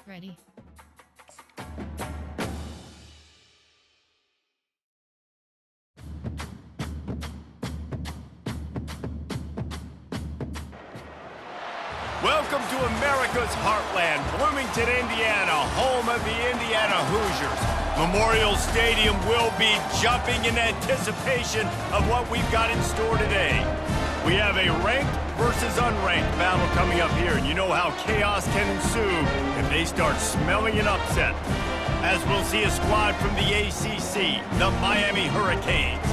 Ready. Welcome to America's heartland, Bloomington, Indiana, home of the Indiana Hoosiers. Memorial Stadium will be jumping in anticipation of what we've got in store today. We have a ranked versus unranked battle coming up here, and you know how chaos can ensue if they start smelling an upset. As we'll see a squad from the ACC, the Miami Hurricanes,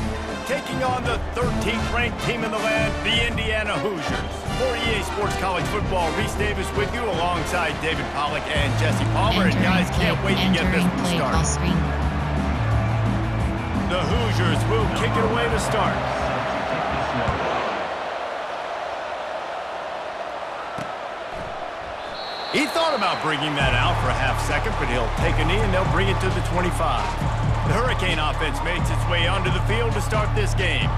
taking on the 13th ranked team in the land, the Indiana Hoosiers. For EA Sports College Football, Reese Davis with you alongside David Pollack and Jesse Palmer. And guys, can't wait to get this one started. The Hoosiers will kick it away to start. He thought about bringing that out for a half second, but he'll take a knee and they'll bring it to the 25. The Hurricane offense makes its way onto the field to start this game.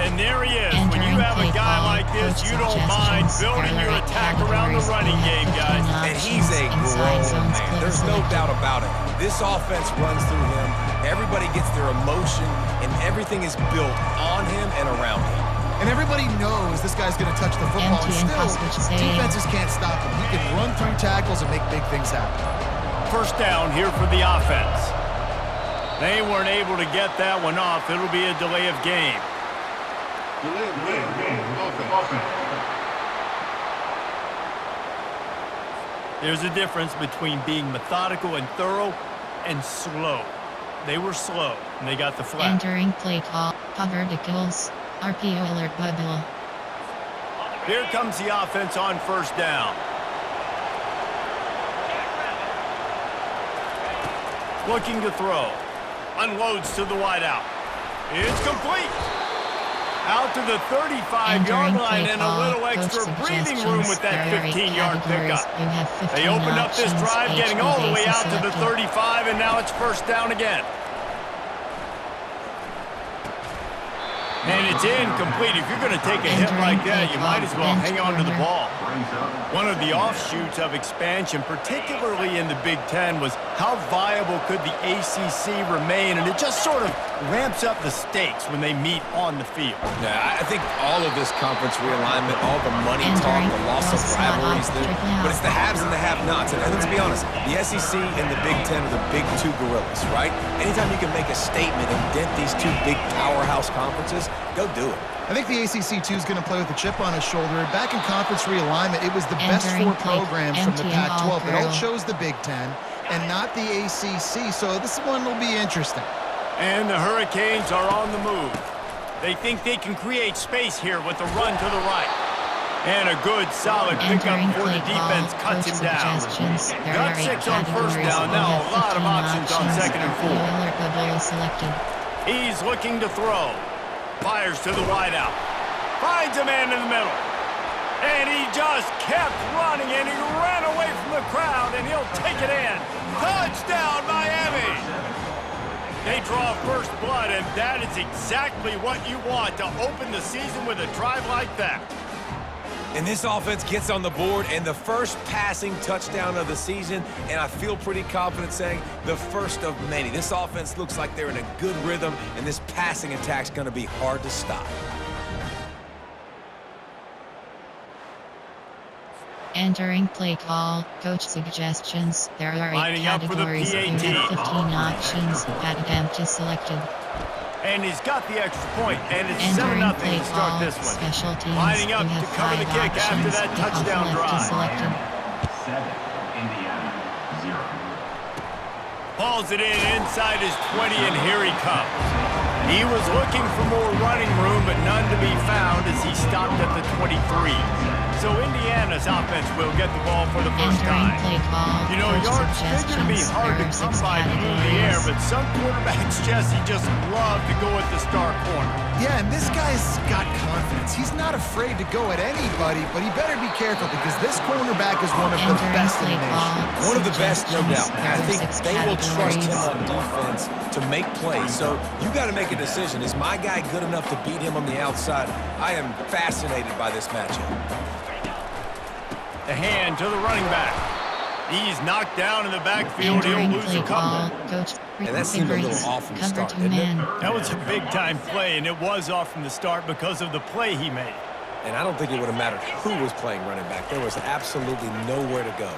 And there he is. When you have a guy like this, you don't mind building your attack around the running game, guys. And he's a grown man. There's no doubt about it. This offense runs through him. Everybody gets their emotion, and everything is built on him and around him. And everybody knows this guy's going to touch the football, and still, defenses can't stop him. He can run through tackles and make big things happen. First down here for the offense. They weren't able to get that one off. It'll be a delay of game. There's a difference between being methodical and thorough and slow. They were slow, and they got the flag. Entering play call. Cover the kills. RPO alert bubble. Here comes the offense on first down. Looking to throw. Unloads to the wideout. It's complete. Out to the 35-yard line and a little extra breathing room with that 15-yard pickup. They opened up this drive, getting all the way out to the 35, and now it's first down again. And it's incomplete. If you're going to take a hit like that, you might as well hang on to the ball. One of the offshoots of expansion, particularly in the Big Ten, was how viable could the ACC remain, and it just sort of ramps up the stakes when they meet on the field. Yeah, I think all of this conference realignment, all the money talk, the loss of rivalries, but it's the haves and the have-nots. And let's be honest, the SEC and the Big Ten are the big two gorillas, right? Anytime you can make a statement and dent these two big powerhouse conferences, go do it. I think the ACC, too, is going to play with a chip on his shoulder. Back in conference realignment, it was the best four programs from the Pac-12. It all chose the Big Ten and not the ACC, so this one will be interesting. And the Hurricanes are on the move. They think they can create space here with a run to the right. And a good, solid pickup before the defense cuts him down. Got 6 on first down. Now a lot of options on second and 4. He's looking to throw. Fires to the wideout. Finds a man in the middle. And he just kept running, and he ran away from the crowd, and he'll take it in. Touchdown, Miami! They draw first blood, and that is exactly what you want to open the season with a drive like that. And this offense gets on the board, and the first passing touchdown of the season, and I feel pretty confident saying the first of many. This offense looks like they're in a good rhythm, and this passing attack's going to be hard to stop. Entering play call. Coach suggestions. There are 8 categories. You have 15 options. Attempt is selected. And he's got the extra point, and it's 7-0 to start this one. Special teams. Lining up to cover the kick after that touchdown drive. 7, Indiana, 0. Hauls it in inside his 20, and here he comes. He was looking for more running room, but none to be found as he stopped at the 23. So Indiana's offense will get the ball for the first time. You know, yards figure to be hard to come by through the air, but some quarterbacks, Jesse, just love to go at the star corner. Yeah, and this guy's got confidence. He's not afraid to go at anybody, but he better be careful because this cornerback is one of the best in the nation. One of the best, no doubt. And I think they will trust him on defense to make plays. So you got to make a decision. Is my guy good enough to beat him on the outside? I am fascinated by this matchup. The hand to the running back. He's knocked down in the backfield. He'll lose a couple. And that seemed a little off from the start, didn't it? That was a big-time play, and it was off from the start because of the play he made. And I don't think it would have mattered who was playing running back. There was absolutely nowhere to go.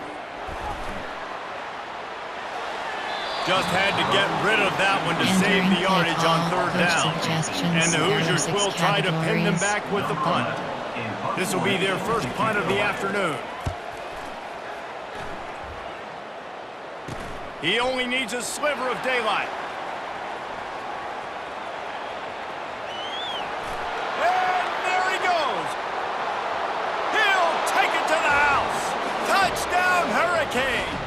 Just had to get rid of that one to save the yardage on 3rd down. And the Hoosiers will try to pin them back with the punt. This will be their first punt of the afternoon. He only needs a sliver of daylight. And there he goes. He'll take it to the house. Touchdown, Hurricanes.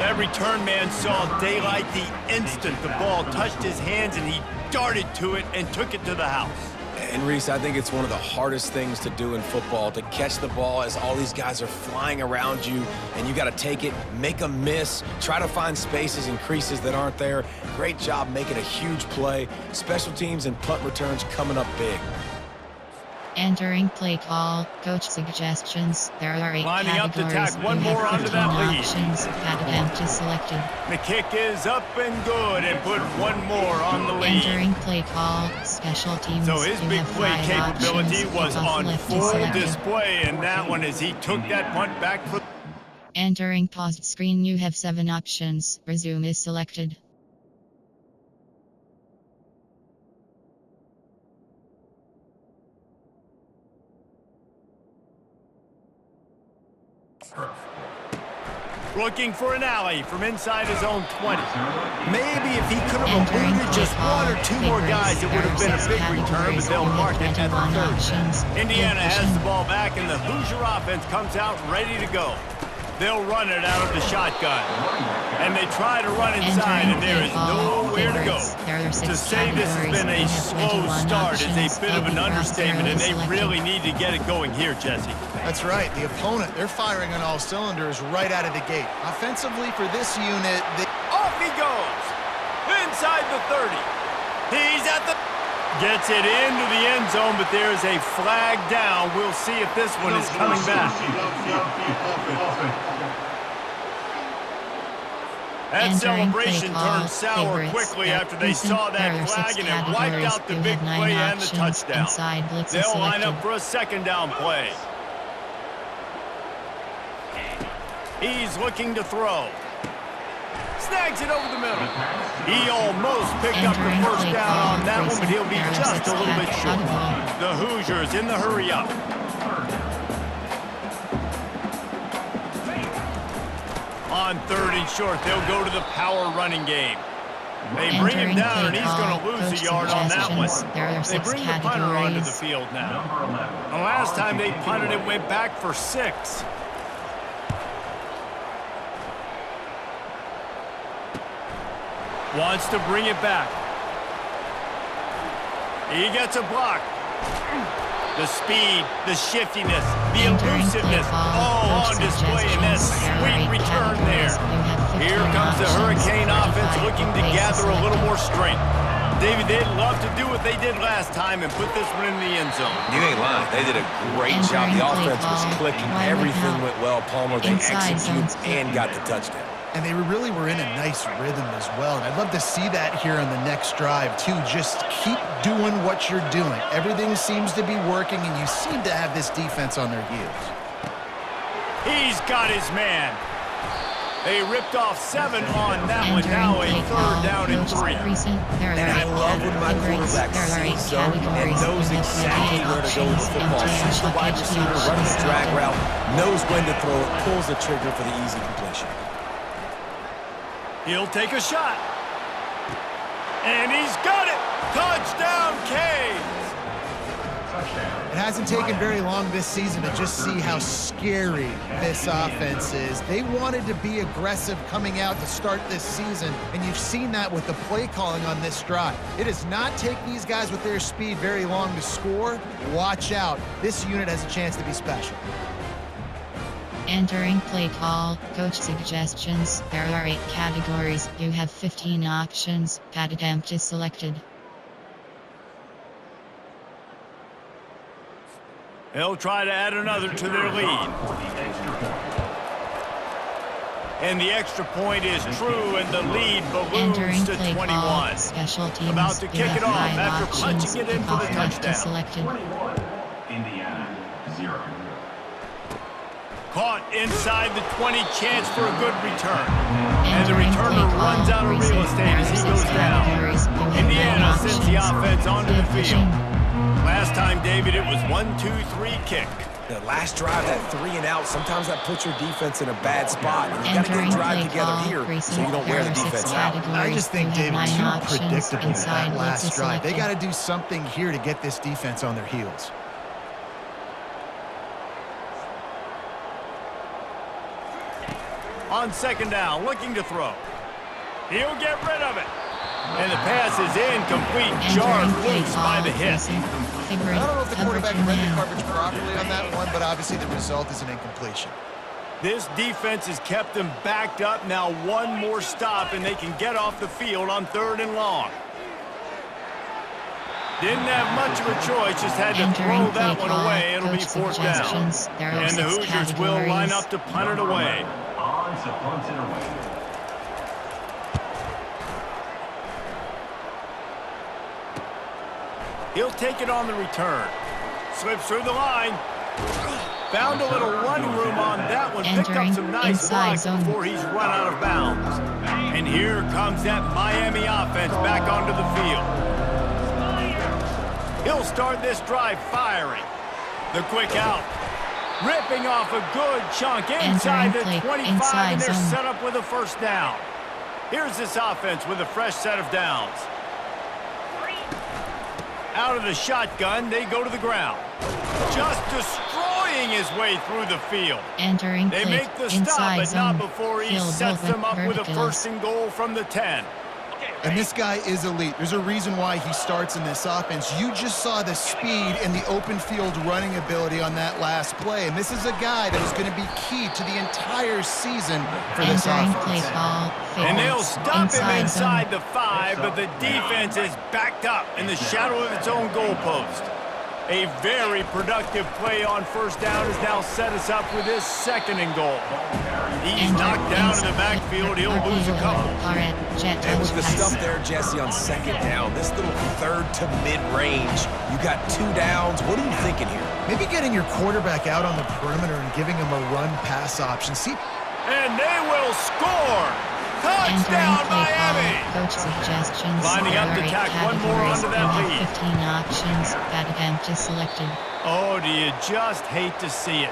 That return man saw daylight the instant the ball touched his hands, and he darted to it and took it to the house. And Reese, I think it's one of the hardest things to do in football, to catch the ball as all these guys are flying around you, and you got to take it, make a miss, try to find spaces and creases that aren't there. Great job making a huge play. Special teams and punt returns coming up big. Entering play call, coach suggestions. There are 8 lining up to categories. tack one more onto that lead. Options. Empty selected. The kick is up and good, and put one more on the lead. Entering play call, special teams. So his big play capability was on full display in that one as he took that punt back for. Entering paused screen, you have 7 options. Resume is selected. Looking for an alley from inside his own 20. Maybe if he could have eluded just 1 or 2 more guys, it would have been a big return, but they'll mark it at the 30. Indiana has the ball back, and the Hoosier offense comes out ready to go. They'll run it out of the shotgun. And they try to run inside, and there is nowhere to go. To say this has been a slow start is a bit of an understatement, and they really need to get it going here, Jesse. That's right. The opponent, they're firing on all cylinders right out of the gate. Offensively for this unit, off he goes. Inside the 30. He's at the... Gets it into the end zone, but there's a flag down. We'll see if this one is coming back. That celebration turned sour quickly after they saw that flag, and it wiped out the big play and the touchdown. They'll line up for a 2nd down play. He's looking to throw. Snags it over the middle. He almost picked up the 1st down on that one, but he'll be just a little bit short. The Hoosiers in the hurry-up. On 3rd and short, they'll go to the power running game. They bring him down, and he's going to lose a yard on that one. They bring the punter onto the field now. The last time they punted, it went back for 6. Wants to bring it back. He gets a block. The speed, the shiftiness, the elusiveness, all on display in that sweet return there. Here comes the Hurricane offense looking to gather a little more strength. David, they'd love to do what they did last time and put this one in the end zone. You ain't lying. They did a great job. The offense was clicking. Everything went well. Palmer, they executed and got the touchdown. And they really were in a nice rhythm as well. And I'd love to see that here on the next drive, too. Just keep doing what you're doing. Everything seems to be working, and you seem to have this defense on their heels. He's got his man. They ripped off 7 on that one. Now a 3rd down and 3. And I love when my quarterback sees zone and knows exactly where to go with the football. Shoots the wide receiver, running the drag route, knows when to throw it, pulls the trigger for the easy completion. He'll take a shot. And he's got it. Touchdown, Canes. It hasn't taken very long this season to just see how scary this offense is. They wanted to be aggressive coming out to start this season, and you've seen that with the play calling on this drive. It does not take these guys with their speed very long to score. Watch out. This unit has a chance to be special. Entering play call, coach suggestions. There are 8 categories. You have 15 options. Padded empty selected. They'll try to add another to their lead. And the extra point is true, and the lead balloons Entering to play 21. call, special teams. About to You kick have it off 5 after options. punching it in for the Kickoff left touchdown. is selected. 21, Indiana, 0. Caught inside the 20, chance for a good return. And the Entering returner play runs call, out of real receive estate as he 6 goes down. categories. You have 9 Indiana sends the options. offense onto the Play field. fishing. Last time, David, it was 1-2-3 kick. The last drive, that 3 and out, sometimes that puts your defense in a bad spot. You got to get Entering a drive play together call, here receive so you don't wear the 6 defense out. categories. I just think, You have David, 9 too options. predictable Inside that blitz last is drive. They selected. got to do something here to get this defense on their heels. On second down, looking to throw. He'll get rid of it. And the pass is incomplete, jarred Entering play loose by call, the hit. receive I favorite don't know if the quarterback coverage read the now. coverage properly on that one, but obviously the result is an incompletion. This defense has kept them backed up. Now one more stop, and they can get off the field on 3rd and long. Didn't have much of a choice, just had to Entering throw that play one call, away. It'll be coach 4th down. suggestions. There are And the 6 Hoosiers will line categories. up to punt it away. On to punt it away. He'll take it on the return. Slips through the line. Found a little run room on that one. Picked up Entering some nice inside blocks zone. before he's run out of bounds. And here comes that Miami offense back onto the field. He'll start this drive firing. The quick out. Ripping off a good chunk inside the Entering play 25, inside and they're zone. set up with a 1st down. Here's this offense with a fresh set of downs. Out of the shotgun, they go to the ground. Just destroying his way through the field. Entering They play make the stop, inside but zone. not before he Field sets goal them up with a verticals. 1st and goal from the 10. And this guy is elite. There's a reason why he starts in this offense. You just saw the speed and the open field running ability on that last play. And this is a guy that is going to be key to the entire season for this Entering play offense. call. And they'll favorites. stop him inside zone. the 5, but the defense is backed up in the shadow of its own goalpost. A very productive play on 1st down has now set us up with his 2nd and goal. He's knocked down in the backfield. He'll lose a couple. And with the stuff there, Jesse, on 2nd down, this little 3rd to mid-range, you got 2 downs. What are you thinking here? Maybe getting your quarterback out on the perimeter and giving him a run-pass option. See, And they will score. Touchdown, Miami! Coach suggestions. Lining up to There are 8 tack one more categories. onto that You have lead. 15 options. That attempt is selected. Oh, do you just hate to see it?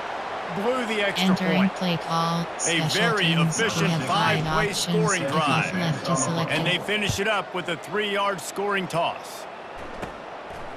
Blew the extra Entering point. play call. Special very teams. You efficient have 5 five-way options. scoring Kickoff drive. left is selected. And they finish it up with a 3-yard scoring toss.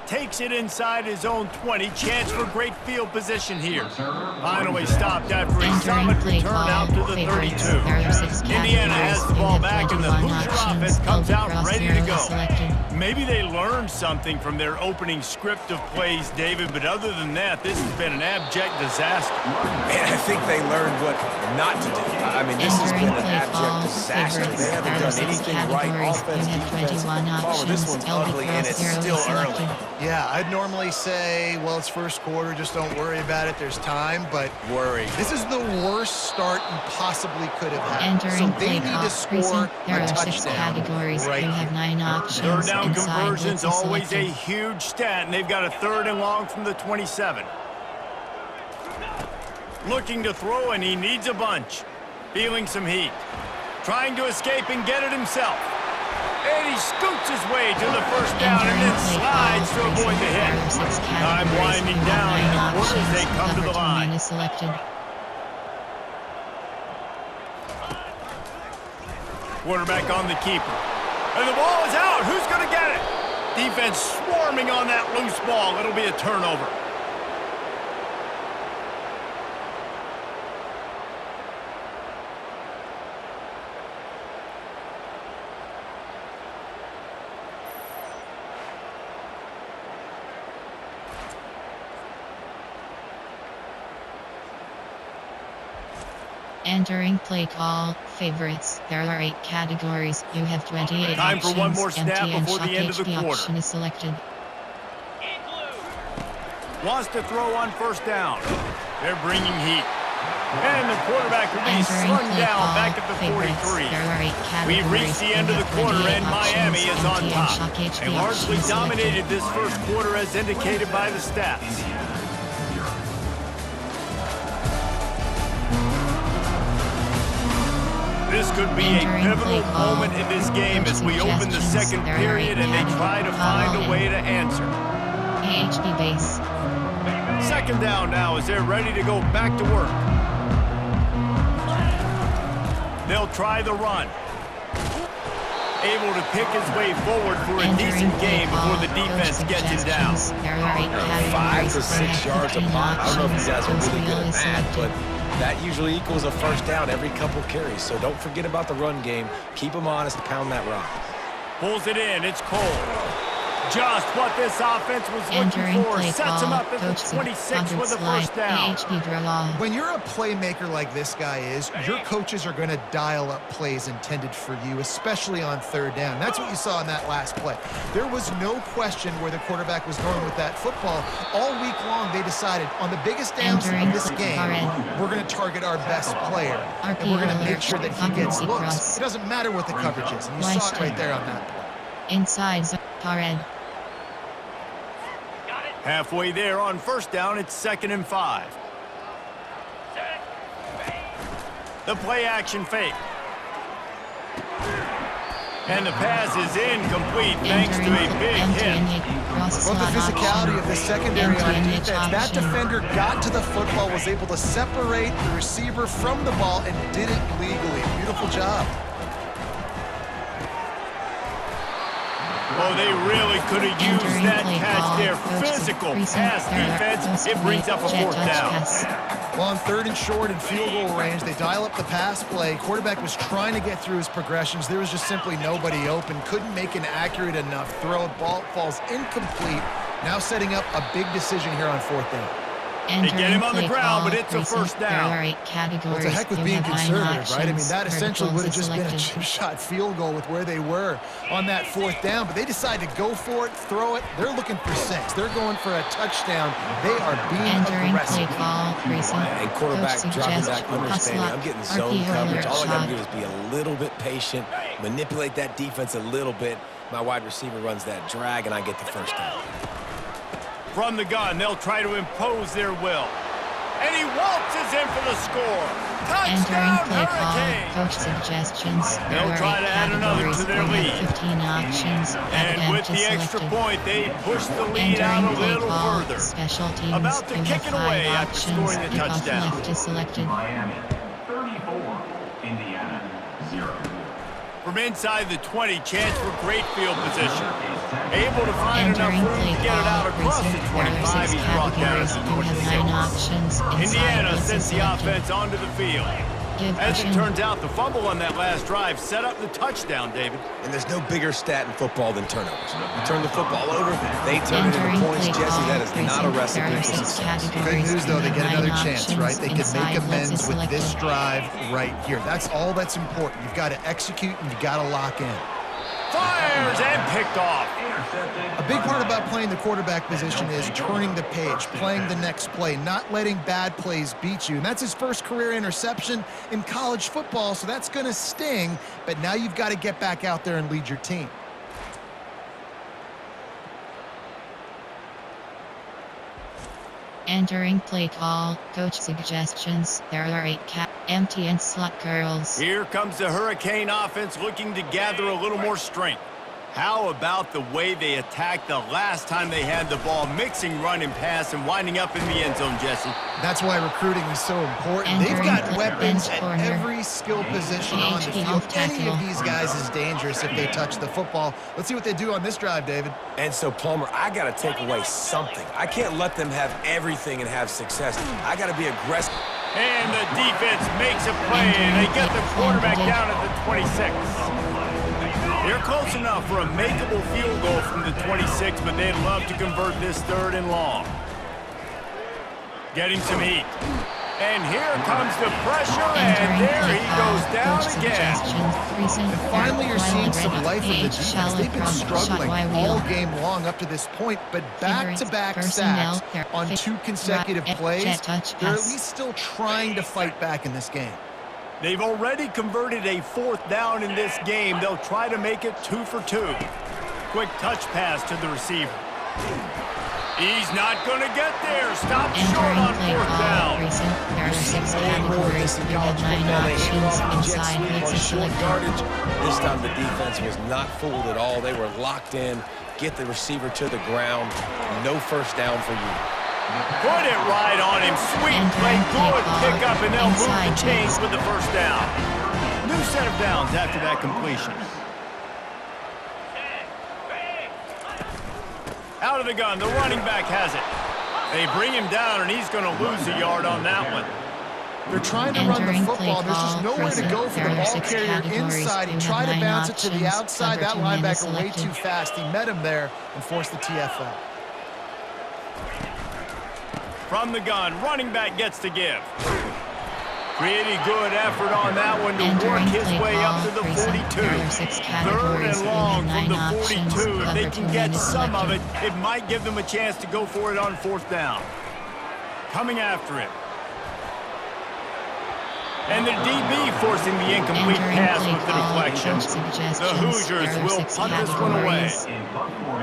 Takes it inside his own 20. Chance for great field position here. Finally stopped after a Entering solid play return call. out to the Favorites. 32. There are 6 Indiana has the categories. ball You back, have and the 21 Hoosier options. offense comes Build out across ready to arrow go. selected. Maybe they learned something from their opening script of plays, David, but other than that, this has been an abject disaster. And I think they learned what not to do. I mean, this has been Entering an play abject call. disaster. Favorites. They haven't There are done 6 anything right. categories. Offense, You have defense. 21 Palmer, this options. one's LB ugly, and cross it's arrow still selected. early. yeah, I'd normally say, well, it's 1st quarter, just don't worry about it. There's time, but Worry. this is the worst start you possibly could have had. Entering So they play need call. to score Precinct. There a are 6 touchdown categories. right You have here. 9 options. 3rd down Inside conversions, blitz is always a selected. huge stat, and they've got a 3rd and long from the 27. Looking to throw, and he needs a bunch. Feeling some heat. Trying to escape and get it himself. And he scoots his way to the 1st down and then slides to avoid the hit. Time winding down in the quarter as they come to the line. Is selected. Quarterback on the keeper. And the ball is out. Who's going to get it? Defense swarming on that loose ball. It'll be a turnover. Entering play call. Favorites. There are 8 categories. You have 28 Time for options. one more snap Empty and before the shock end of the HB quarter. option is selected. Wants to throw on 1st down. They're bringing heat. And the quarterback will be slung down back at the 43. We've reached the end of the quarter, and Miami is on top. They largely dominated this first quarter as indicated by the stats. This could be a pivotal moment in this game as we open the second period and they try to find a way to answer. AHP base. Second down now as they're ready to go back to work. They'll try the run. Able to pick his way forward for a decent game before the defense gets him down. 5 to 6 yards a pop. I don't know if you guys are really good at that, but that usually equals a first down every couple carries. So don't forget about the run game. Keep them honest, pound that rock. Pulls it in. It's Cole. Just what this offense was looking for. Sets him up at the 26 with a first down. When you're a playmaker like this guy is, your coaches are going to dial up plays intended for you, especially on third down. That's what you saw in that last play. There was no question where the quarterback was going with that football. All week long, they decided on the biggest downs of this game, we're going to target our best player, and we're going to make sure that he gets looks. It doesn't matter what the coverage is, and you saw it right there on that play. Inside Pared. Halfway there on first down, it's 2nd and 5. The play action fake. And the pass is incomplete thanks to a big hit. Well, the physicality of the secondary on defense, that defender got to the football, was able to separate the receiver from the ball, and did it legally. Beautiful job. Well, they really could have used that catch there. Physical pass defense. It brings up a 4th down. Well, on 3rd and short and field goal range, they dial up the pass play. Quarterback was trying to get through his progressions. There was just simply nobody open. Couldn't make an accurate enough throw. Ball falls incomplete. Now setting up a big decision here on 4th down. They get him on the ground, but it's a first down. Well, it's a heck with being conservative, right? I mean, that essentially would have just been a chip shot field goal with where they were on that 4th down, but they decided to go for it, throw it. They're looking for 6. They're going for a touchdown. They are being aggressive. And quarterback dropping back, understanding. I'm getting zone coverage. All I got to do is be a little bit patient, manipulate that defense a little bit. My wide receiver runs that drag, and I get the first down. From the gun, they'll try to impose their will. And he waltzes in for the score. Touchdown, Hurricanes! Coach suggestions. They'll try to add another to their lead. 15 options. And with the extra point, they push the lead out a little further. Special teams. About to kick it away after scoring the touchdown. Miami 34, Indiana 0. From inside the 20, chance for great field position. Able to find enough room to get it out across the 25. He's brought down at the 26. Indiana sends the offense onto the field. As it turns out, the fumble on that last drive set up the touchdown, David. And there's no bigger stat in football than turnovers. You turn the football over, they turn it into points. Jesse, that is not a recipe for success. Good news, though, they get another chance, right? They can make amends with this drive right here. That's all that's important. You've got to execute, and you've got to lock in. Fires and picked off. A big part about playing the quarterback position is turning the page, playing the next play, not letting bad plays beat you. And that's his first career interception in college football, so that's going to sting. But now you've got to get back out there and lead your team. Entering play call, coach suggestions. There are 8 empty and slot girls. Here comes the Hurricane offense looking to gather a little more strength. How about the way they attacked the last time they had the ball, mixing run and pass and winding up in the end zone, Jesse? That's why recruiting is so important. They've got weapons at every skill position on the field. Any of these guys is dangerous if they touch the football. Let's see what they do on this drive, David. And so, Palmer, I got to take away something. I can't let them have everything and have success. I got to be aggressive. And the defense makes a play, and they get the quarterback down at the 26. They're close enough for a makeable field goal from the 26, but they'd love to convert this 3rd and long. Getting some heat. And here comes the pressure, and there he goes down again. And finally, you're seeing some life in the defense. They've been struggling all game long up to this point, but back-to-back sacks on 2 consecutive plays, they're at least still trying to fight back in this game. They've already converted a 4th down in this game. They'll try to make it 2 for 2. Quick touch pass to the receiver. He's not going to get there. Stop short on 4th down. There are 6 categories. We have 9 options inside blitz selected. Yardage. This time the defense was not fooled at all. They were locked in. Get the receiver to the ground. No 1st down for you. Put it right on him. Sweet play. Good pickup, and they'll move the chains with the 1st down. New set of downs after that completion. Out of the gun, the running back has it. They bring him down, and he's going to lose a yard on that one. They're trying to run the football. There's just nowhere to go for the ball carrier inside. He tried to bounce it to the outside. That linebacker way too fast. He met him there and forced the TFL. From the gun, running back gets to give. Pretty good effort on that one to work his way up to the 42. 3rd and long from the 42. If they can get some of it, it might give them a chance to go for it on 4th down. Coming after it. And the DB forcing the incomplete pass with the deflection. The Hoosiers will punt this one away.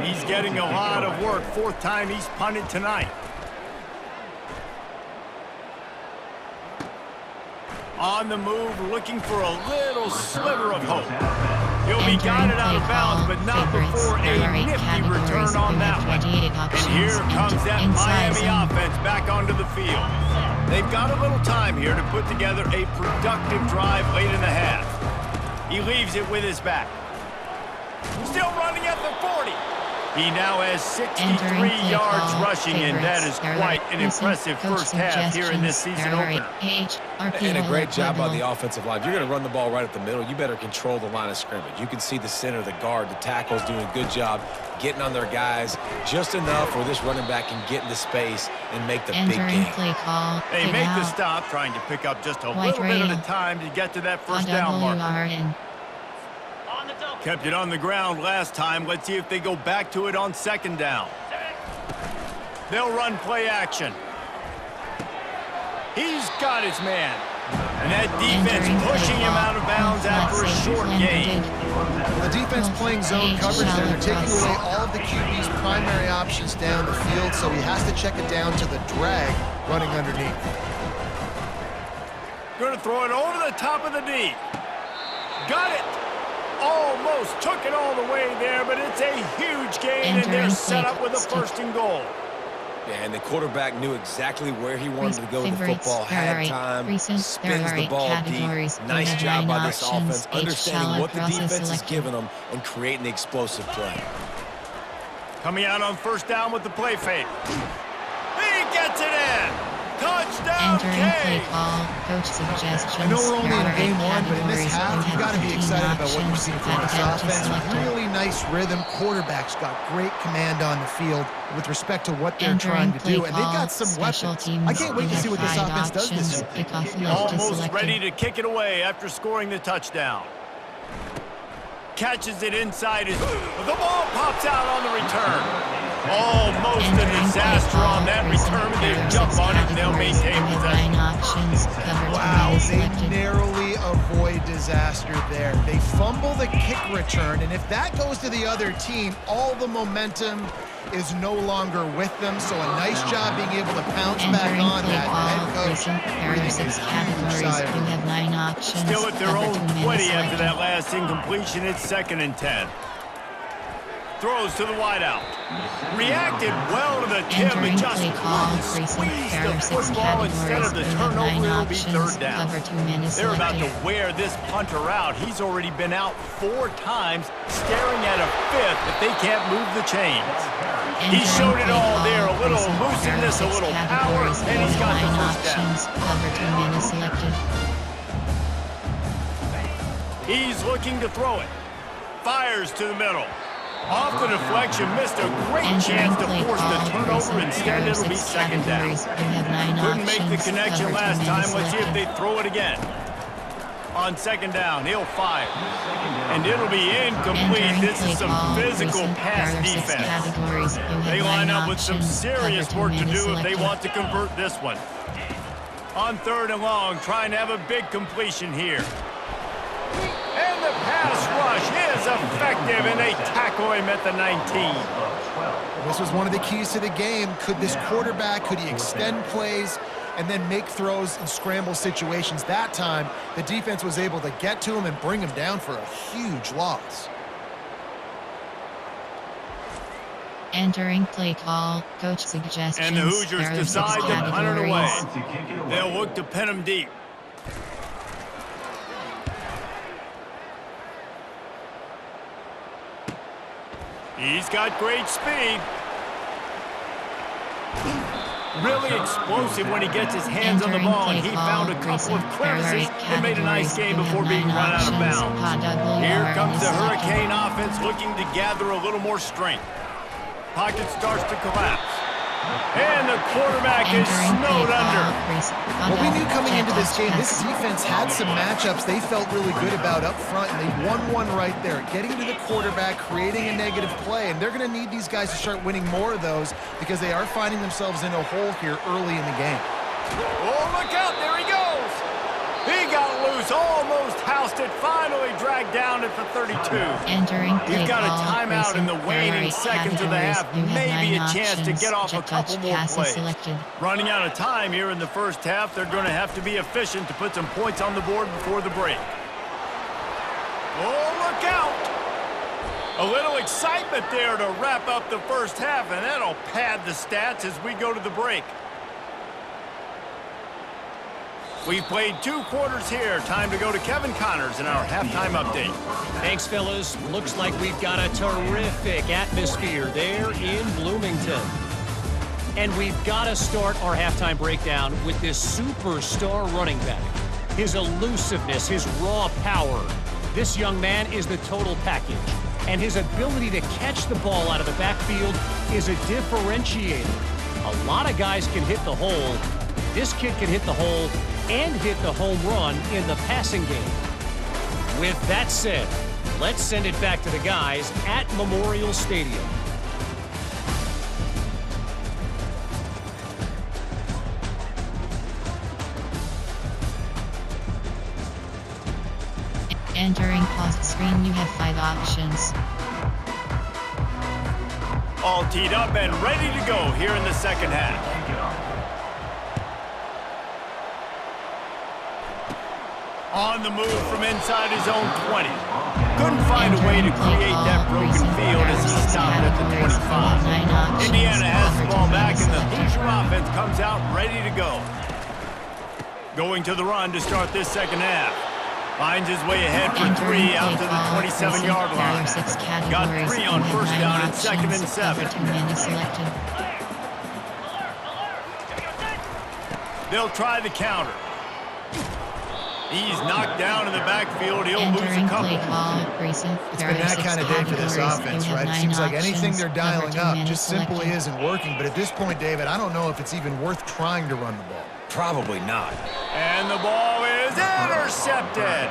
He's getting a lot of work. 4th time he's punted tonight. On the move, looking for a little sliver of hope. He'll be guided out of bounds, but not before a nifty return on that one. And here comes that Miami offense back onto the field. They've got a little time here to put together a productive drive late in the half. He leaves it with his back. Still running at the 40. He now has 63 yards rushing, and that is quite an impressive 1st half here in this season opener. And a great job by the offensive line. If you're going to run the ball right at the middle, you better control the line of scrimmage. You can see the center, the guard, the tackles doing a good job getting on their guys just enough where this running back can get into space and make the big game. They make the stop, trying to pick up just a little bit at a time to get to that 1st down marker. Kept it on the ground last time. Let's see if they go back to it on 2nd down. They'll run play action. He's got his man. And that defense pushing him out of bounds after a short gain. Well, the defense playing zone coverage there. They're taking away all of the QB's primary options down the field, so he has to check it down to the drag running underneath. Going to throw it over the top of the D. Got it. Almost took it all the way there, but it's a huge gain, and they're set up with a 1st and goal. Yeah, and the quarterback knew exactly where he wanted to go with the football, had time, spins the ball deep. Nice job by this offense, understanding what the defense is giving them and creating the explosive play. Coming out on 1st down with the play fake. He gets it in. Touchdown, K. Coach suggestions. I know we're only in game 1, but in this half, you've got to be excited about what you're seeing from this offense. Really nice rhythm. Quarterback's got great command on the field with respect to what they're trying to do, and they've got some weapons. I can't wait to see what this offense does this year. Almost ready to kick it away after scoring the touchdown. Catches it inside his... The ball pops out on the return. Almost a disaster on that return. They jump on it and they'll maintain possession. Wow, they narrowly avoid disaster there. They fumble the kick return, and if that goes to the other team, all the momentum is no longer with them. So a nice job being able to pounce back on that. Head coach, there are 6 categories. You have 9 options. Still at their own 20 after that last incompletion. It's 2nd and 10. Throws to the wideout. Reacted well to the tip and just squeezed the football instead of the turnover. It'll be 3rd down. They're about to wear this punter out. He's already been out 4 times, staring at a 5th if they can't move the chains. He showed it all there. A little looseness, a little power, and he's got the 1st down. He's looking to throw it. Fires to the middle. Off the deflection, missed a great chance to force the turnover. Instead, it'll be second down. Couldn't make the connection last time. Let's see if they throw it again. On second down, he'll fire. And it'll be incomplete. This is some physical pass defense. They line up with some serious work to do if they want to convert this one. On third and long, trying to have a big completion here. And the pass rush is effective, and they tackle him at the 19. This was one of the keys to the game. Could this quarterback, could he extend plays and then make throws in scramble situations? That time, the defense was able to get to him and bring him down for a huge loss. Entering play call, coach suggestions. And the Hoosiers decide to punt it away. They'll look to pin him deep. He's got great speed. Really explosive when he gets his hands on the ball, and he found a couple of crevices and made a nice game before being run out of bounds. Here comes the Hurricane offense looking to gather a little more strength. Pocket starts to collapse. And the quarterback is snowed under. Well, we knew coming into this game, this defense had some matchups they felt really good about up front, and they won one right there, getting to the quarterback, creating a negative play, and they're going to need these guys to start winning more of those because they are finding themselves in a hole here early in the game. Oh, look out, there he goes. He got loose, almost housed it, finally dragged down at the 32. He's got a timeout in the waning seconds of the half, maybe a chance to get off a couple more plays. Running out of time here in the first half, they're going to have to be efficient to put some points on the board before the break. Oh, look out! A little excitement there to wrap up the first half, and that'll pad the stats as we go to the break. We've played 2 quarters here. Time to go to Kevin Connors in our halftime update. Thanks, fellas. Looks like we've got a terrific atmosphere there in Bloomington. And we've got to start our halftime breakdown with this superstar running back. His elusiveness, his raw power. This young man is the total package. And his ability to catch the ball out of the backfield is a differentiator. A lot of guys can hit the hole. This kid can hit the hole and hit the home run in the passing game. With that said, let's send it back to the guys at Memorial Stadium. Entering post screen, you have 5 options. All teed up and ready to go here in the second half. On the move from inside his own 20. Couldn't find a way to create that broken field as he stopped at the 25. Indiana has the ball back, and the Hoosier offense comes out ready to go. Going to the run to start this second half. Finds his way ahead for 3 out to the 27-yard line. Got 3 on first down and 2nd and 7. They'll try the counter. He's knocked down in the backfield. He'll lose a couple. It's been that kind of day for this offense, right? It seems like anything they're dialing up just simply isn't working. But at this point, David, I don't know if it's even worth trying to run the ball. Probably not. And the ball is intercepted.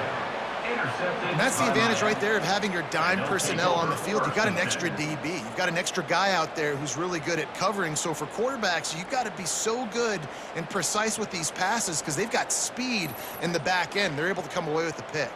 And that's the advantage right there of having your dime personnel on the field. You've got an extra DB. You've got an extra guy out there who's really good at covering. So for quarterbacks, you've got to be so good and precise with these passes because they've got speed in the back end. They're able to come away with the pick.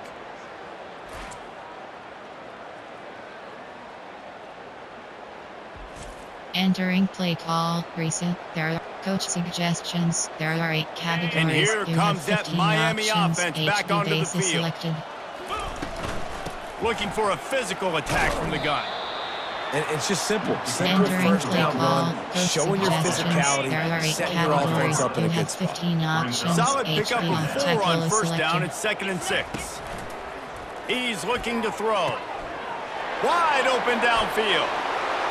Entering play call, recent, there are coach suggestions, there are 8 categories. And here comes that Miami offense back onto the field. Selected. Looking for a physical attack from the gun. And it's just simple. Simple first down run, showing your physicality, setting your offense up in a good spot. Solid pickup of 4 on first down. It's 2nd and 6. He's looking to throw. Wide open downfield.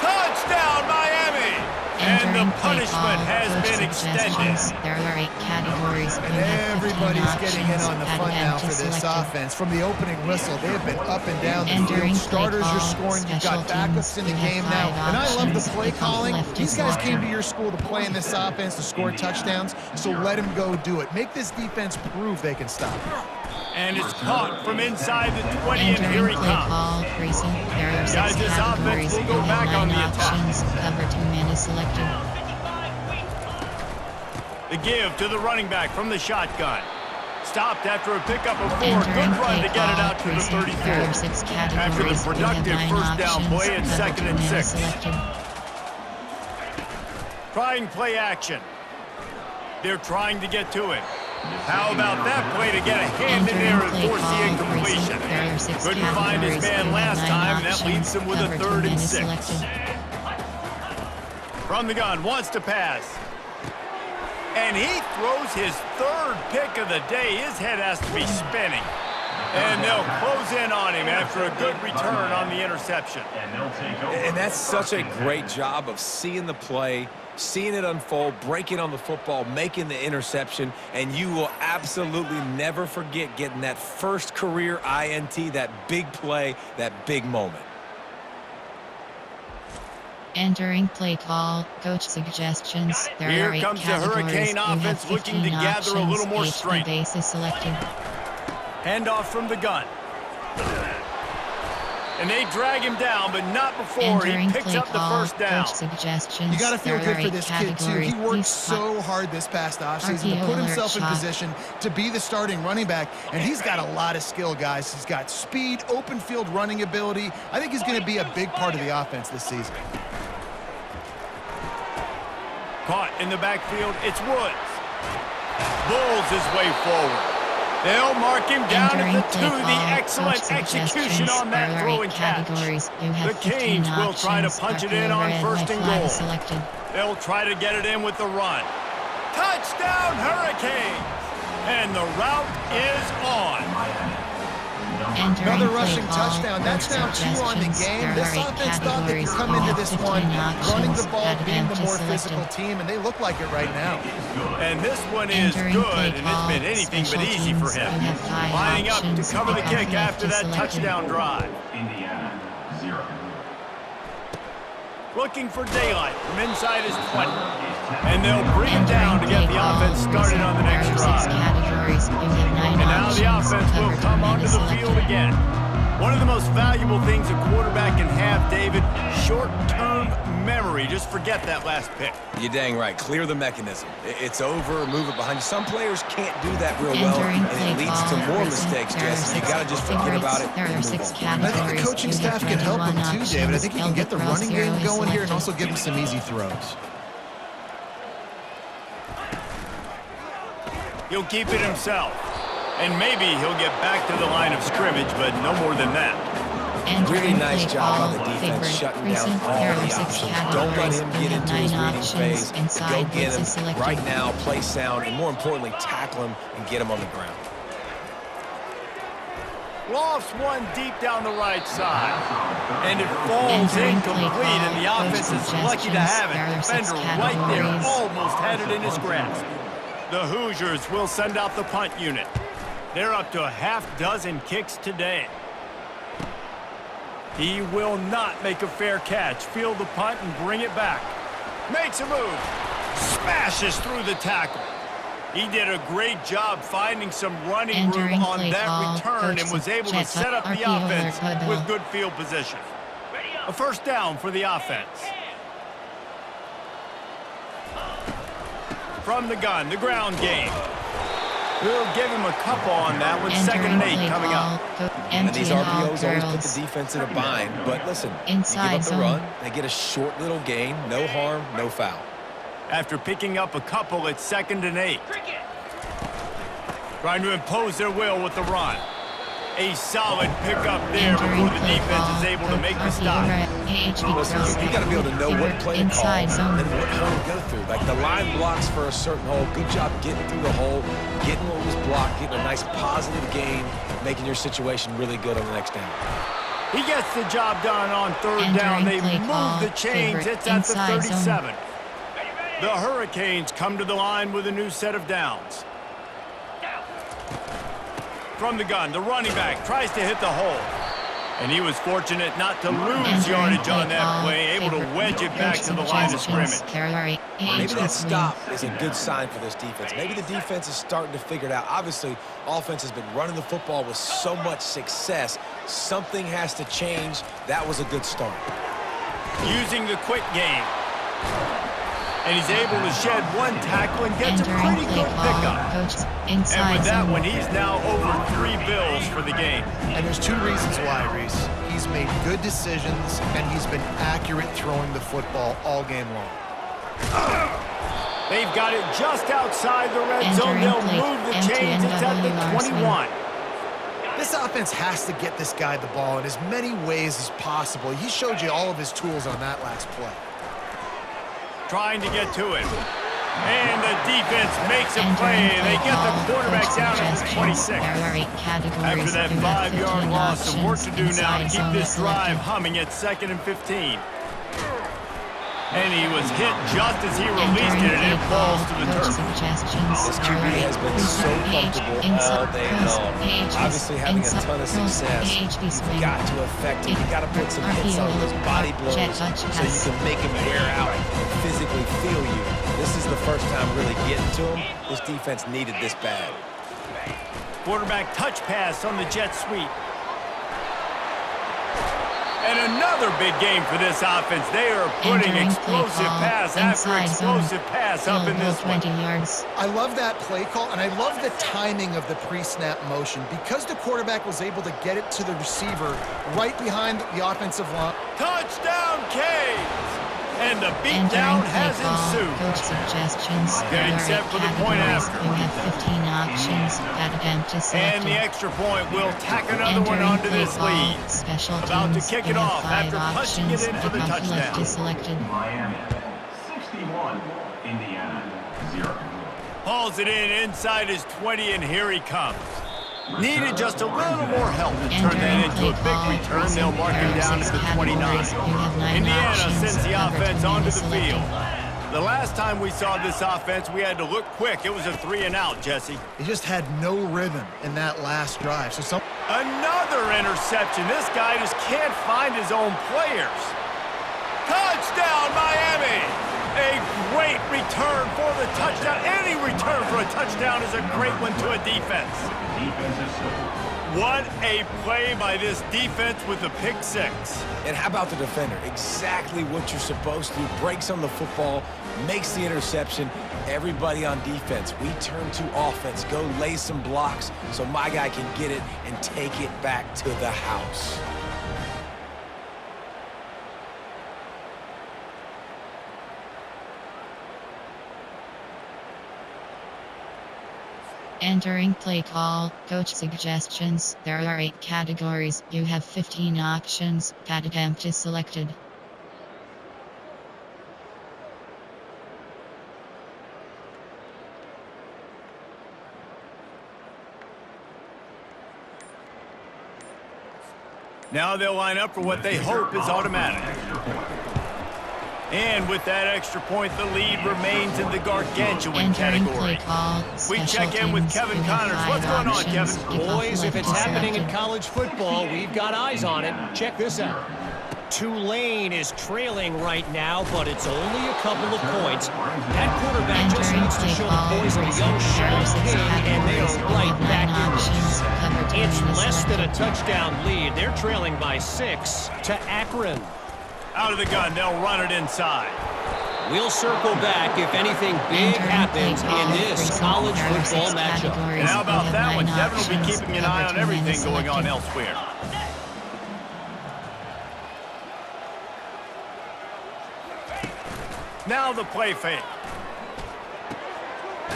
Touchdown, Miami! And the punishment has been extended. There are 8 categories. And everybody's getting in on the fun now for this. this offense from the opening whistle. They have been up and down the field. Starters are scoring. You've got backups in the game now. And I love the play calling. These guys came to your school to play in this offense to score touchdowns, so let them go do it. Make this defense prove they can stop it. And it's caught from inside the 20, and here he comes. Guys, this offense will go back on the attack. Cover 2 man is selected. The give to the running back from the shotgun. Stopped after a pickup of 4. Good run to get it out to the 34. After the productive first down play, it's 2nd and 6. Trying play action. They're trying to get to it. How about that play to get a hand in there and force the incompletion? Couldn't find his man last time, and that leaves him with a 3rd and 6. From the gun, wants to pass. And he throws his 3rd pick of the day. His head has to be spinning. And they'll close in on him after a good return on the interception. And that's such a great job of seeing the play, seeing it unfold, breaking on the football, making the interception, and you will absolutely never forget getting that first career INT, that big play, that big moment. Entering play call, coach suggestions. There Here are 8 comes the categories. Hurricane You have offense looking to 15 gather a little more options. strength. Base is selected. Handoff from the gun. And they drag him down, but not before Entering he picks play up the call, first down. coach suggestions. You got to feel There good are for 8 this kid, too. He categories. worked Please so hard this past offseason to put himself in position to be the starting running back, and he's got a lot of skill, guys. He's got speed, open field running ability. I think he's going to be a big part of the offense this season. Caught in the backfield, it's Woods. Bulls his way forward. They'll mark him down at the 2. The excellent execution on that throw and catch. The Canes will try to punch it in on 1st and goal. They'll try to get it in with the run. Touchdown, Hurricanes! And the route is on. Another rushing touchdown. That's now 2 on the game. This offense thought they could come into this one running the ball, being the more physical team, and they look like it right now. And this one is good, and it's been anything but easy for him. Lining up to cover the kick after that touchdown drive. Indiana, 0. Looking for daylight from inside his 20. And they'll bring it down to get the offense started on the next drive. And now the offense will come onto the field again. One of the most valuable things a quarterback can have, David, short-term memory. Just forget that last pick. You're dang right. Clear the mechanism. It's over, move it behind you. Some players can't do that real well, and it leads to more mistakes, Jesse. You got to just forget about it and move on. I think the coaching staff can help him too, David. I think he can get the running game going here and also give him some easy throws. He'll keep it himself. And maybe he'll get back to the line of scrimmage, but no more than that. Really nice job on the defense shutting down all the options. Don't let him get into his reading phase. Go get him right now, play sound, and more importantly, tackle him and get him on the ground. Lofts one deep down the right side. And it falls incomplete, and the offense is lucky to have it. Defender right there, almost had it in his grasp. The Hoosiers will send out the punt unit. They're up to a half-dozen kicks today. He will not make a fair catch. Field the punt and bring it back. Makes a move. Smashes through the tackle. He did a great job finding some running room on that return and was able to set up the offense with good field position. A first down for the offense. From the gun, the ground game. We'll give him a couple on that with 2nd and 8 coming up. And these RPOs always put the defense in a bind. But listen, they give up the run, they get a short little gain, no harm, no foul. After picking up a couple, it's 2nd and 8. Trying to impose their will with the run. A solid pickup there before the defense is able to make the stop. Listen, you got to be able to know what play to call and what hole to go through. Like the line blocks for a certain hole. Good job getting through the hole, getting what was blocked, getting a nice positive gain, making your situation really good on the next down. He gets the job done on 3rd down. They move the chains. It's at the 37. The Hurricanes come to the line with a new set of downs. from the gun. The running back tries to hit the hole. And he was fortunate not to lose yardage on that play, able to wedge it back to the line of scrimmage. Maybe that stop is a good sign for this defense. Maybe the defense is starting to figure it out. Obviously, offense has been running the football with so much success. Something has to change. That was a good start. Using the quick game. And he's able to shed one tackle and gets a pretty good pickup. And with that one, he's now over 3 bills for the game. And there's 2 reasons why, Reese. He's made good decisions, and he's been accurate throwing the football all game long. They've got it just outside the red zone. They'll move the chains. It's at the 21. This offense has to get this guy the ball in as many ways as possible. He showed you all of his tools on that last play. Trying to get to it. And the defense makes a play. They get the quarterback down at the 26. After that 5-yard loss, some work to do now to keep this drive humming at 2nd and 15. And he was hit just as he released it, and it falls to the turf. This QB has been so comfortable all day long. Obviously having a ton of success. You've got to affect him. You've got to put some hits on those body blows so you can make him wear out and physically feel you. This is the first time really getting to him. This defense needed this bad. Quarterback touch pass on the jet sweep. And another big game for this offense. They are putting explosive pass after explosive pass up in this one. I love that play call, and I love the timing of the pre-snap motion because the quarterback was able to get it to the receiver right behind the offensive line. Touchdown, Canes! And the beatdown has ensued. Coach suggestions. Getting set for the point after. You have 15 options. Attempt is selected. And the extra point will tack another one onto this lead. Special About to teams. kick You it have off 5 after punching it options. in for the Kickoff left touchdown. is selected. Miami, 61. Indiana, 0. Hauls it in inside his 20, and here he comes. Needed just a little more help to turn that into a big return. They'll mark him down at the 29. Indiana sends the offense onto the field. The last time we saw this offense, we had to look quick. It was a 3-and-out, Jesse. He just had no rhythm in that last drive. So Another interception. This guy just can't find his own players. Touchdown, Miami! A great return for the touchdown. Any return for a touchdown is a great one to a defense. What a play by this defense with the pick 6. And how about the defender? Exactly what you're supposed to. Breaks on the football, makes the interception. Everybody on defense, we turn to offense. Go lay some blocks so my guy can get it and take it back to the house. Entering play call, coach suggestions. There are 8 categories. You have 15 options. Attempt is selected. Now they'll line up for what they hope is automatic. And with that extra point, the lead remains in the gargantuan category. We check in with Kevin Connors. What's going on, Kevin? Boys, if it's happening in college football, we've got eyes on it. Check this out. Tulane is trailing right now, but it's only a couple of points. That quarterback just needs to show the boys a young Sean King, and they are right back in this. It's less than a touchdown lead. They're trailing by 6 to Akron. Out of the gun, they'll run it inside. We'll circle back if anything big happens in this college football matchup. And how about that one? Devin will be keeping an eye on everything going on elsewhere. Now the play fake.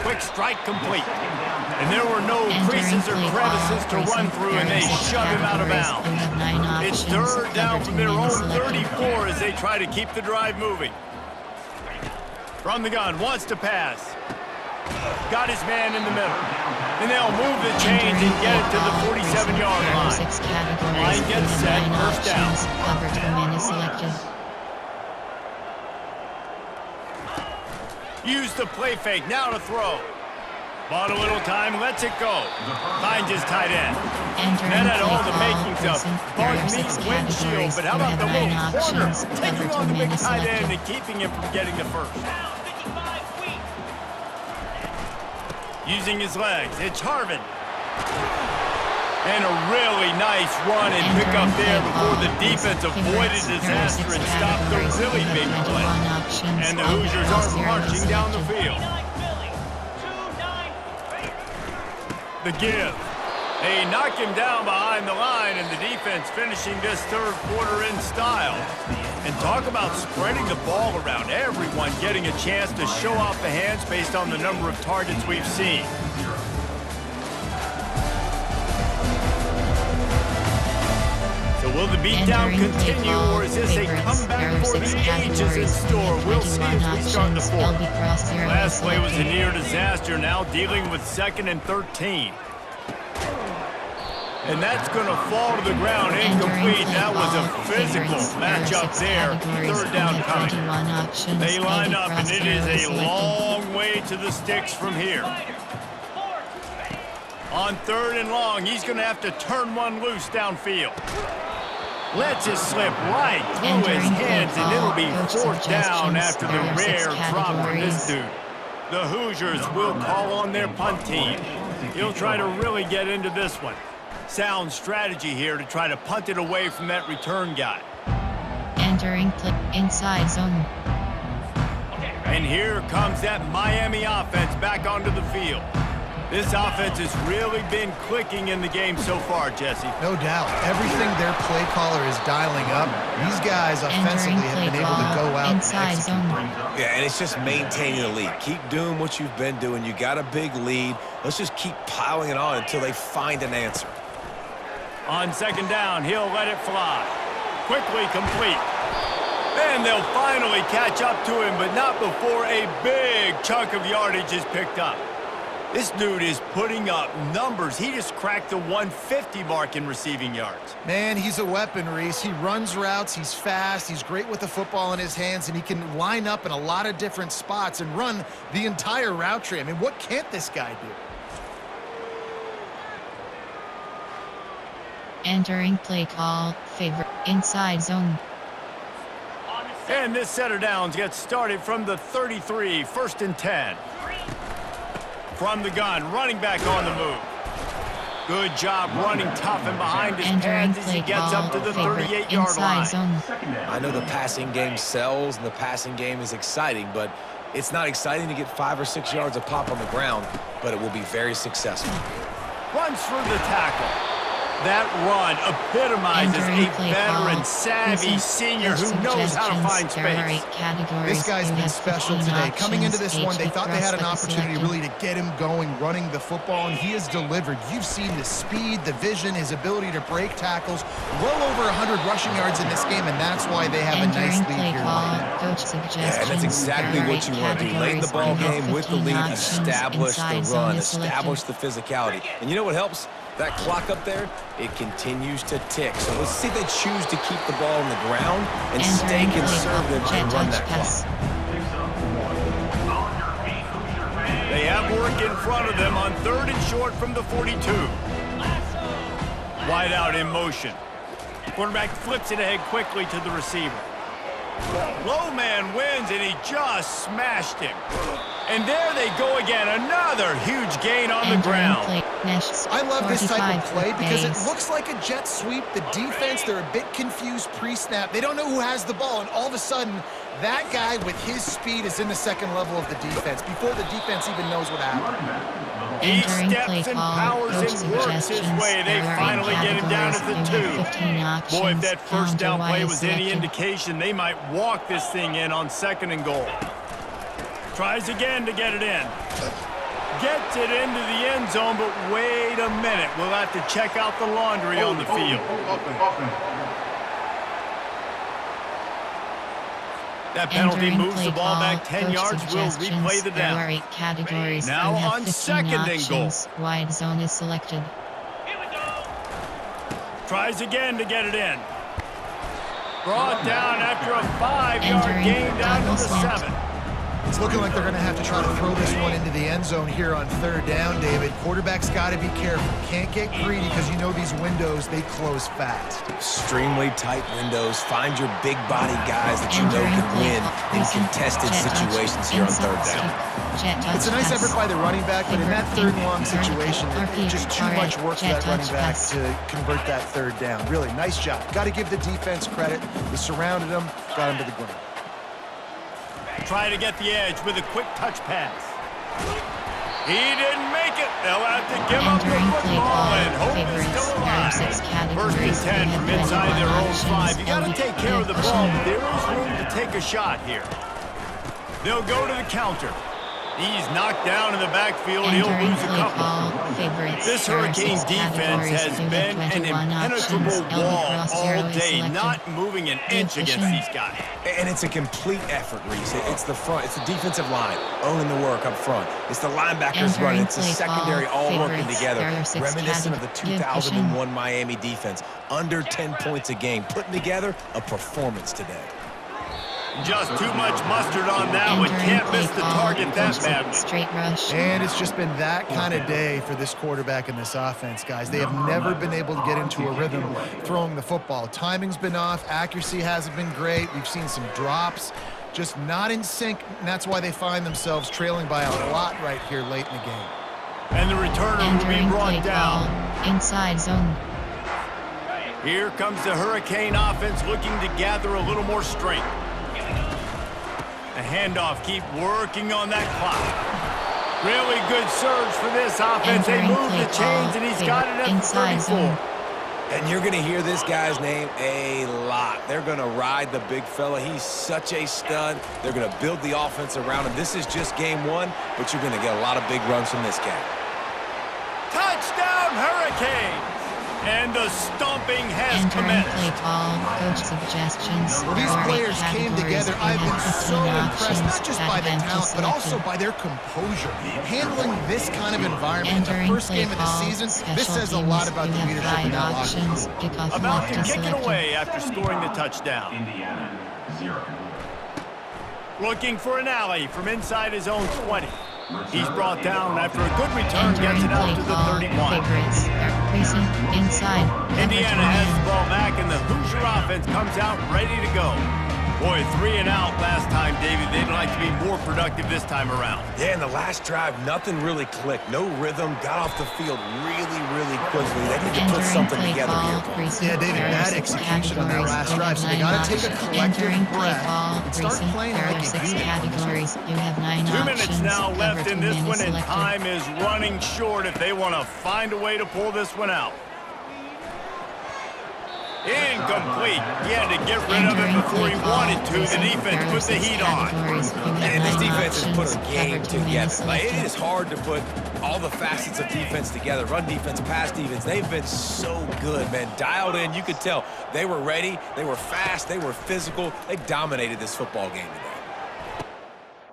Quick strike complete. And there were no creases or crevices to run through, and they shove him out of bounds. It's 3rd down from their own 34 as they try to keep the drive moving. From the gun, wants to pass. Got his man in the middle. And they'll move the chains and get it to the 47-yard line. Line gets set, 1st down. Use the play fake, now to throw. Bought a little time, lets it go. Finds his tight end. Entering That had all the play makings call, of there are bug 6 meat windshield, categories. but how You about have the 9 little corner? options. Taking Over 2 on the big minutes tight end selected. and keeping him from getting the first. Using his legs, it's Harvin. And a really nice run and pick up there before the defense avoided disaster and stopped the really big play. And the Hoosiers are marching down the field. The give. They knock him down behind the line, and the defense finishing this third quarter in style. And talk about spreading the ball around. Everyone getting a chance to show off the hands based on the number of targets we've seen. So will the beatdown continue, or is this a comeback for the ages in store? We'll see as we start the fourth. Last play was a near disaster, now dealing with 2nd and 13. And that's going to fall to the ground incomplete. That was a physical matchup there. 3rd down coming. They line up, and it is a long way to the sticks from here. On 3rd and long, he's going to have to turn one loose downfield. Lets it slip right through his hands, and it'll be 4th down after the rare drop from this dude. The Hoosiers will call on their punt team. He'll try to really get into this one. Sound strategy here to try to punt it away from that return guy. Entering inside zone. And here comes that Miami offense back onto the field. This offense has really been clicking in the game so far, Jesse. No doubt. Everything their play caller is dialing up, these guys offensively have been able to go out and execute. Yeah, and it's just maintaining the lead. Keep doing what you've been doing. You got a big lead. Let's just keep piling it on until they find an answer. On 2nd down, he'll let it fly. Quickly complete. And they'll finally catch up to him, but not before a big chunk of yardage is picked up. This dude is putting up numbers. He just cracked the 150 mark in receiving yards. Man, he's a weapon, Reese. He runs routes, he's fast, he's great with the football in his hands, and he can line up in a lot of different spots and run the entire route tree. I mean, what can't this guy do? Entering play call, favorite inside zone. And this set of downs gets started from the 33, 1st and 10. From the gun, running back on the move. Good job running tough and behind his pads as he gets up to the 38-yard line. I know the passing game sells and the passing game is exciting, but it's not exciting to get 5 or 6 yards a pop on the ground, but it will be very successful. Runs for the tackle. That run epitomizes a veteran, savvy senior who knows how to find space. This guy's been special today. Coming into this one, they thought they had an opportunity really to get him going, running the football, and he has delivered. You've seen the speed, the vision, his ability to break tackles. Well over 100 rushing yards in this game, and that's why they have a nice lead here. Yeah, and that's exactly what you want to do. Late the ball game with the lead, establish the run, establish the physicality. And you know what helps? That clock up there, it continues to tick. So let's see if they choose to keep the ball on the ground and stay conservative and run that clock. They have work in front of them on 3rd and short from the 42. Wide out in motion. Quarterback flips it ahead quickly to the receiver. Low man wins, and he just smashed him. And there they go again. Another huge gain on the ground. I love this type of play because it looks like a jet sweep. The defense, they're a bit confused pre-snap. They don't know who has the ball, and all of a sudden, that guy with his speed is in the 2nd level of the defense before the defense even knows what happened. He steps and powers and works his way. They finally get him down at the 2. Boy, if that 1st down play was any indication, they might walk this thing in on 2nd and goal. Tries again to get it in. Gets it into the end zone, but wait a minute. We'll have to check out the laundry on the field. That penalty moves the ball back 10 yards. We'll replay the down. There are 8 categories. Now on 2nd and goal. Wide zone is selected. Tries again to get it in. Brought down after a 5-yard gain down to the 7. It's looking like they're going to have to try to throw this one into the end zone here on third down, David. Quarterback's got to be careful. Can't get greedy because you know these windows, they close fast. Extremely tight windows. Find your big body guys that you know can win in contested situations here on third down. It's a nice effort by the running back, but in that third and long situation, it's just too much work for that running back to convert that third down. Really, nice job. Got to give the defense credit. They surrounded him, got him to the ground. Try to get the edge with a quick touch pass. He didn't make it. They'll have to give up the football, and hope is still alive. First and 10 from inside their own 5. You got to take care of the ball, but there is room to take a shot here. They'll go to the counter. He's knocked down in the backfield. He'll lose a couple. This Hurricanes defense has been an impenetrable wall all day, not moving an inch against these guys. And it's a complete effort, Reese. It's the front. It's the defensive line owning the work up front. It's the linebackers running. It's the secondary all working together. Reminiscent of the 2001 Miami defense. Under 10 points a game. Putting together a performance today. Just too much mustard on that one. Can't miss the target that badly. Straight rush. And it's just been that kind of day for this quarterback and this offense, guys. They have never been able to get into a rhythm throwing the football. Timing's been off. Accuracy hasn't been great. We've seen some drops. Just not in sync, and that's why they find themselves trailing by a lot right here late in the game. And the returner will be brought down. Inside zone. Here comes the Hurricane offense looking to gather a little more strength. The handoff, keep working on that clock. Really good surge for this offense. They move the chains, and he's got it at 34. And you're going to hear this guy's name a lot. They're going to ride the big fella. He's such a stud. They're going to build the offense around him. This is just game one, but you're going to get a lot of big runs from this guy. Touchdown, Hurricanes! And the stomping has commenced. Play call, coach suggestions. Well, these players came together. I've been so impressed, not just by the talent, but also by their composure. Handling this kind of environment in the first game of the season, this says a lot about the leadership in that locker room. About to kick it away after scoring the touchdown. Indiana, 0. Looking for an alley from inside his own 20. He's brought down after a good return, gets it out to the 31. Indiana has the ball back, and the Hoosier offense comes out ready to go. Boy, 3 and out last time, David. They'd like to be more productive this time around. Yeah, in the last drive, nothing really clicked. No rhythm, got off the field really, really quickly. They need to put something together here. Yeah, David, bad execution on that last drive, so they got to take a collective breath and start playing like a unit. 2 minutes now left in this one, and time is running short if they want to find a way to pull this one out. Incomplete. He had to get rid of it before he wanted to. The defense put the heat on. And this defense has put a game together. Like, it is hard to put all the facets of defense together. Run defense, pass defense. They've been so good, man. Dialed in. You could tell they were ready. They were fast. They were physical. They dominated this football game today.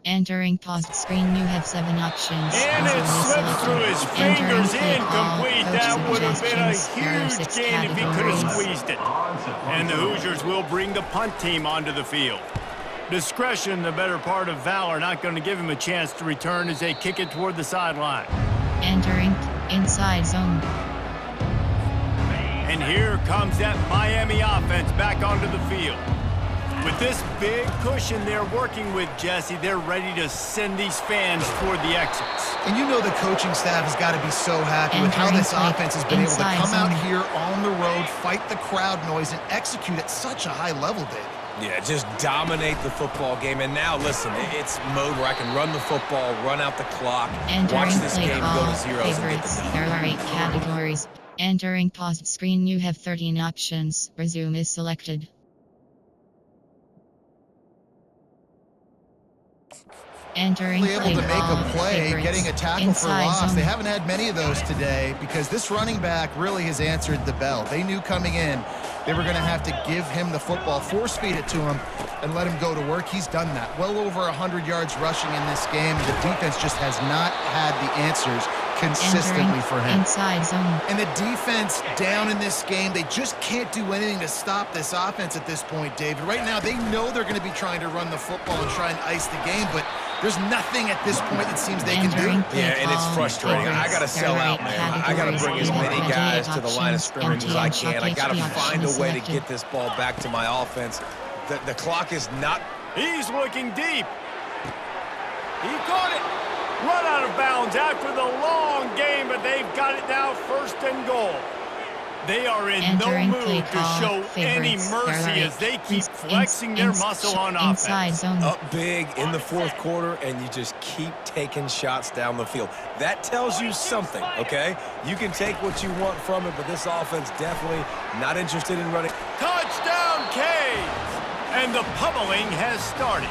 Entering paused screen, you have 7 options. And it slipped through his fingers, incomplete. That would have been a huge gain if he could have squeezed it. And the Hoosiers will bring the punt team onto the field. Discretion, the better part of valor, not going to give him a chance to return as they kick it toward the sideline. Entering inside zone. And here comes that Miami offense back onto the field. With this big cushion they're working with, Jesse, they're ready to send these fans toward the exits. And you know the coaching staff has got to be so happy with how this offense has been able to come out here on the road, fight the crowd noise, and execute at such a high level, David. Yeah, just dominate the football game. And now, listen, it's mode where I can run the football, run out the clock, watch this game go to zeros and get the done. There are 8 categories. Entering paused screen, you have 13 options. Resume is selected. Entering able to make a play, getting a tackle for loss. They haven't had many of those today because this running back really has answered the bell. They knew coming in they were going to have to give him the football, force feed it to him, and let him go to work. He's done that. Well over 100 yards rushing in this game. The defense just has not had the answers consistently for him. Inside zone. And the defense down in this game, they just can't do anything to stop this offense at this point, David. Right now, they know they're going to be trying to run the football and try and ice the game, but There's nothing at this point that seems they can do. Yeah, and it's frustrating. I got to sell out, man. I got to bring as many guys to the line of scrimmage as I can. I got to find a way to get this ball back to my offense. The clock is not... He's looking deep. He caught it. Run out of bounds after the long game, but they've got it now, 1st and goal. They are in no mood to show any mercy as they keep flexing their muscle on offense. Up big in the 4th quarter, and you just keep taking shots down the field. That tells you something, okay? You can take what you want from it, but this offense definitely not interested in running. Touchdown, Canes! And the pummeling has started.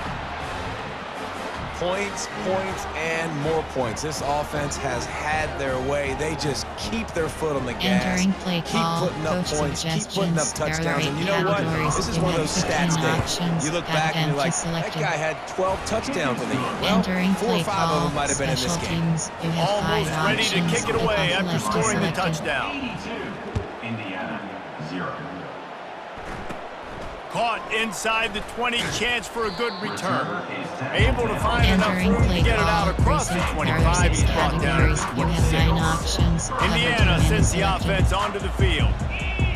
Points, points, and more points. This offense has had their way. They just keep their foot on the gas, keep putting up points, keep putting up touchdowns. And you know what? This is one of those stats days. You look back and you're like, that guy had 12 touchdowns in the year. Well, 4 or 5 of them might have been in this game. Almost ready to kick it away after scoring the touchdown. 82, Indiana, 0. Caught inside the 20, chance for a good return. Able to find enough room to get it out across the 25. He's brought down to 26. Indiana sends the offense onto the field.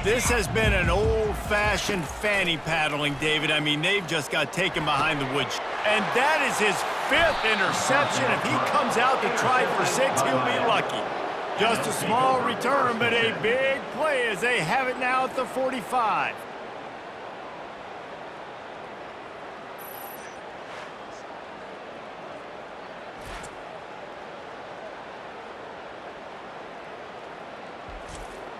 This has been an old-fashioned fanny paddling, David. I mean, they've just got taken behind the woods. And that is his 5th interception. If he comes out to try for 6, he'll be lucky. Just a small return, but a big play as they have it now at the 45.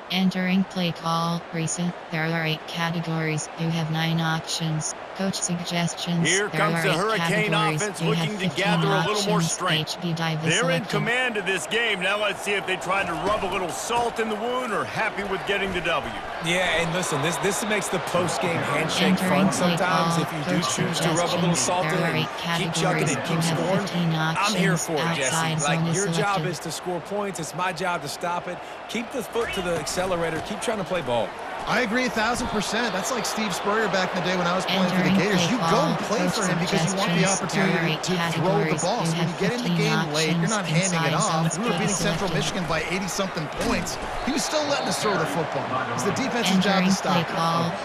Entering play call, recent, there are 8 categories, you have 9 options. Coach suggestions, here comes the Hurricane offense looking to gather a little more strength. They're in command of this game. Now let's see if they try to rub a little salt in the wound or happy with getting the W. Yeah, and listen, this makes the post-game handshake fun sometimes. If you do choose to rub a little salt in it, keep chucking it, keep scoring. I'm here for it, Jesse. Like, your job is to score points. It's my job to stop it. Keep the foot to the accelerator. Keep trying to play ball. I agree 1,000%. That's like Steve Spurrier back in the day when I was playing for the Gators. You go and play for him because you want the opportunity to throw the ball. So when you get in the game late, you're not handing it off. We were beating Central Michigan by 80-something points. He was still letting us throw the football. It's the defense's job to stop it.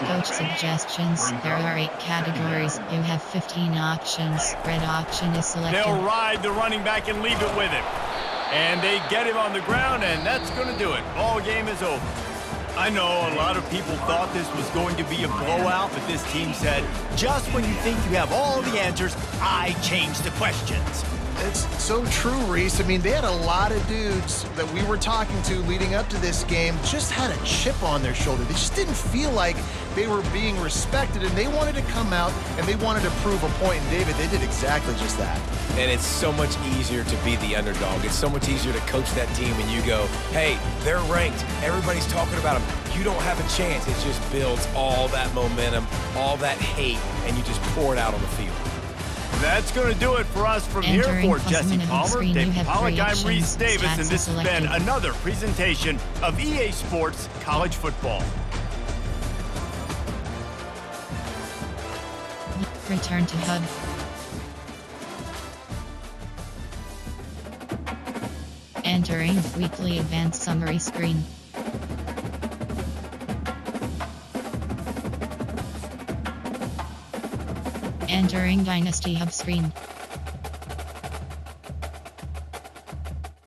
Coach suggestions. There are 8 categories. You have 15 options. Red option is selected. They'll ride the running back and leave it with him. And they get him on the ground, and that's going to do it. Ball game is over. I know a lot of people thought this was going to be a blowout, but this team said, just when you think you have all the answers, I change the questions. It's so true, Reese. I mean, they had a lot of dudes that we were talking to leading up to this game just had a chip on their shoulder. They just didn't feel like they were being respected, and they wanted to come out and they wanted to prove a point. And David, they did exactly just that. And it's so much easier to be the underdog. It's so much easier to coach that team when you go, hey, they're ranked. Everybody's talking about them. You don't have a chance. It just builds all that momentum, all that hate, and you just pour it out on the field. That's going to do it for us from here. For Jesse Palmer, Dave Pollock, I'm Reese Davis, and this has been another presentation of EA Sports College Football. Return to HUD. Entering weekly advanced summary screen. Entering Dynasty Hub screen.